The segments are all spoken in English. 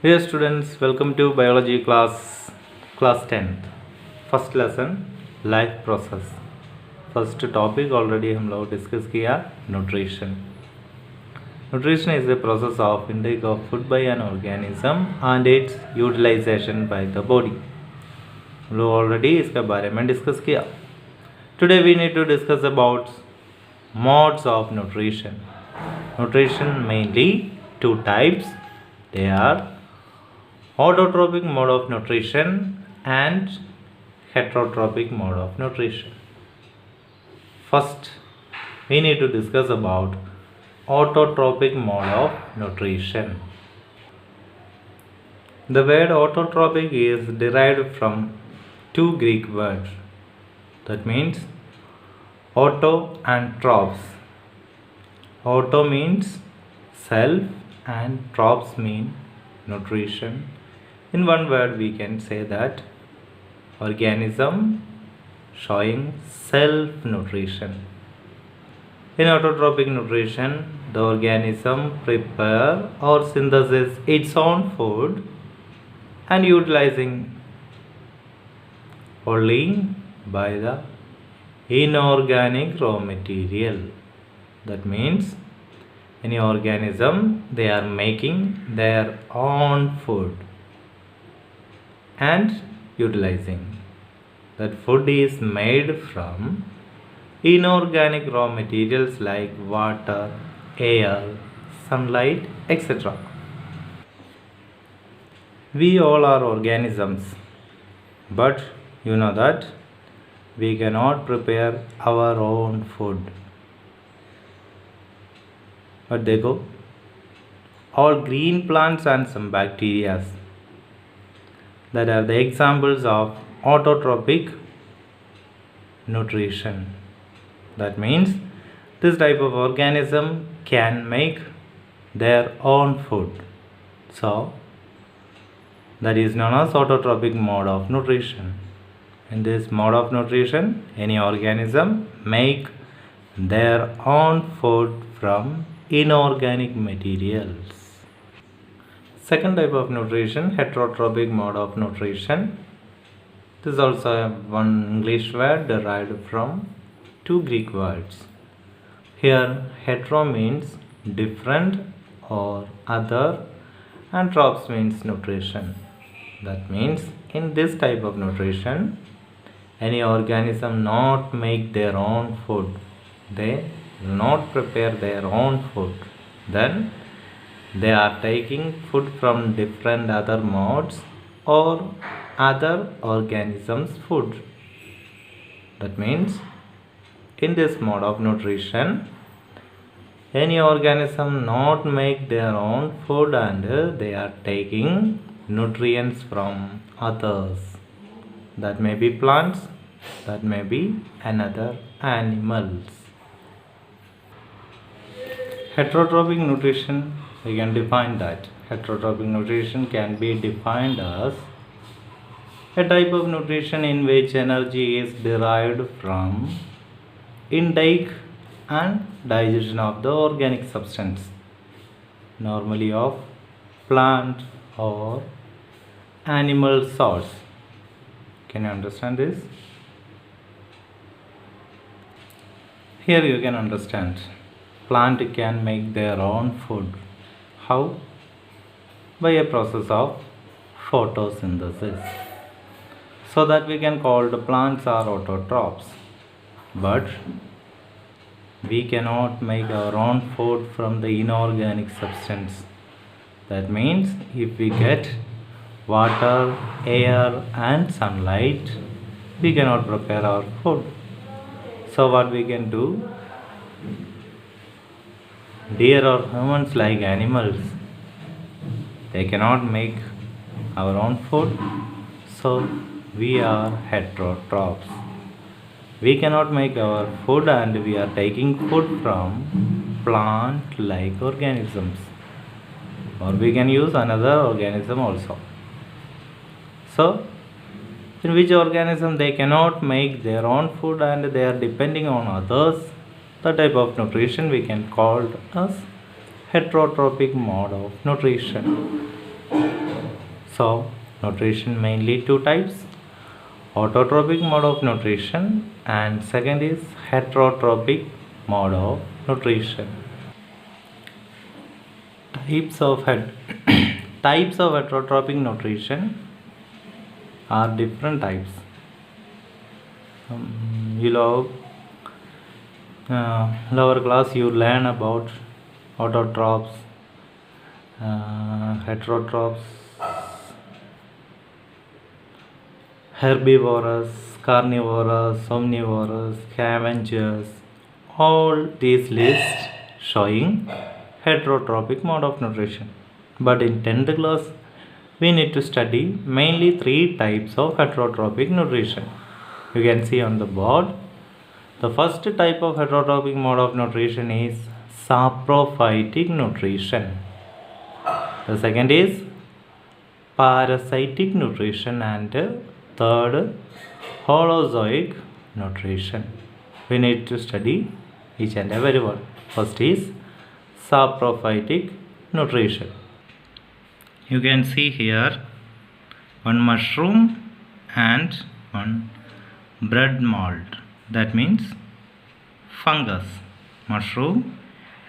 Dear students, welcome to biology class 10th. First lesson life process. First topic already हम लोग discuss किया nutrition. Nutrition is the process of intake of food by an organism and its utilization by the body. हम लोग already इसके बारे में discuss किया. Today we need to discuss about modes of nutrition. Nutrition mainly two types. They are autotropic mode of nutrition and heterotrophic mode of nutrition. First, we need to discuss about autotropic mode of nutrition. The word autotropic is derived from two Greek words. That means auto and tropes. Auto means self and tropes mean nutrition. In one word we can say that organism showing self nutrition. In autotropic nutrition, the organism prepare or synthesis its own food and utilizing only by the inorganic raw material. That means any organism, they are making their own food and utilizing. That food is made from inorganic raw materials like water, air, sunlight, etc. We all are organisms, but you know that we cannot prepare our own food. But देखो, all green plants and some bacteria that are the examples of autotropic nutrition. That means this type of organism can make their own food. So that is known as autotropic mode of nutrition. In this mode of nutrition, any organism make their own food from inorganic materials. Second type of nutrition, heterotrophic mode of nutrition. This is also one English word derived from two Greek words. Here hetero means different or other and tropes means nutrition. That means in this type of nutrition, any organism not make their own food. They will not prepare their own food. Then they are taking food from different other modes or other organisms' food. That means in this mode of nutrition, any organism not make their own food and they are taking nutrients from others. That may be plants, that may be another animals. Heterotrophic nutrition, we can define that. Heterotrophic nutrition can be defined as a type of nutrition in which energy is derived from intake and digestion of the organic substance, normally of plant or animal source. Can you understand this? Here you can understand. Plant can make their own food. How? By a process of photosynthesis. So that we can call the plants are autotrophs. But we cannot make our own food from the inorganic substance. That means if we get water, air and sunlight, we cannot prepare our food. So what we can do? Deer or humans like animals, they cannot make our own food, so we are heterotrophs. We cannot make our food and we are taking food from plant like organisms, or we can use another organism also. So in which organism they cannot make their own food and they are depending on others, the type of nutrition we can call as heterotrophic mode of nutrition. So nutrition mainly two types: autotropic mode of nutrition and second is heterotrophic mode of nutrition. Types of types of heterotrophic nutrition are different types. You know, lower class you learn about autotrophs, heterotrophs, herbivorous, carnivorous, omnivorous, scavengers. All these lists showing heterotrophic mode of nutrition. But in 10th class, we need to study mainly three types of heterotrophic nutrition. You can see on the board. The first type of heterotrophic mode of nutrition is saprophytic nutrition. The second is parasitic nutrition and third holozoic nutrition. We need to study each and every one. First is saprophytic nutrition. You can see here one mushroom and one bread mold. That means fungus, mushroom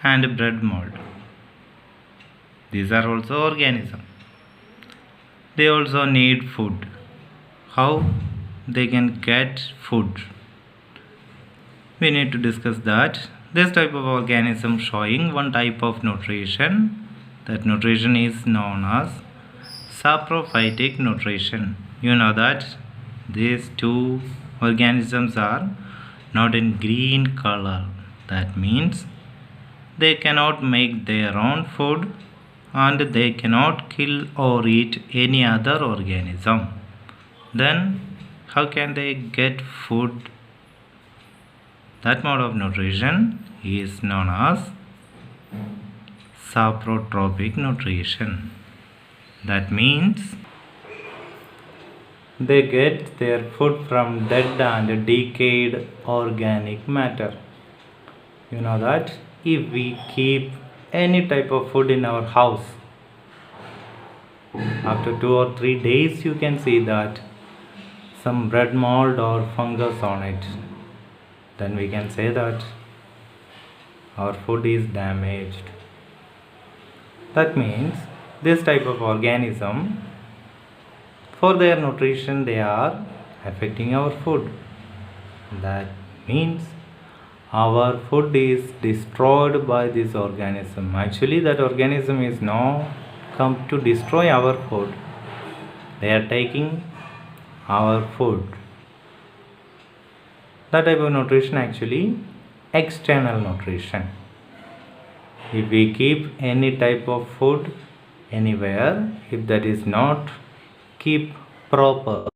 and bread mold. These are also organisms. They also need food. How they can get food? We need to discuss that. This type of organism showing one type of nutrition. That nutrition is known as saprophytic nutrition. You know that these two organisms are not in green color. That means they cannot make their own food and they cannot kill or eat any other organism. Then how can they get food? That mode of nutrition is known as saprotropic nutrition. That means they get their food from dead and decayed organic matter. You know that if we keep any type of food in our house, after 2 or 3 days you can see that some bread mold or fungus on it, then we can say that our food is damaged. That means this type of organism, for their nutrition they are affecting our food. That means our food is destroyed by this organism. Actually that organism is now come to destroy our food. They are taking our food. That type of nutrition actually external nutrition. If we keep any type of food anywhere, if that is not keep proper,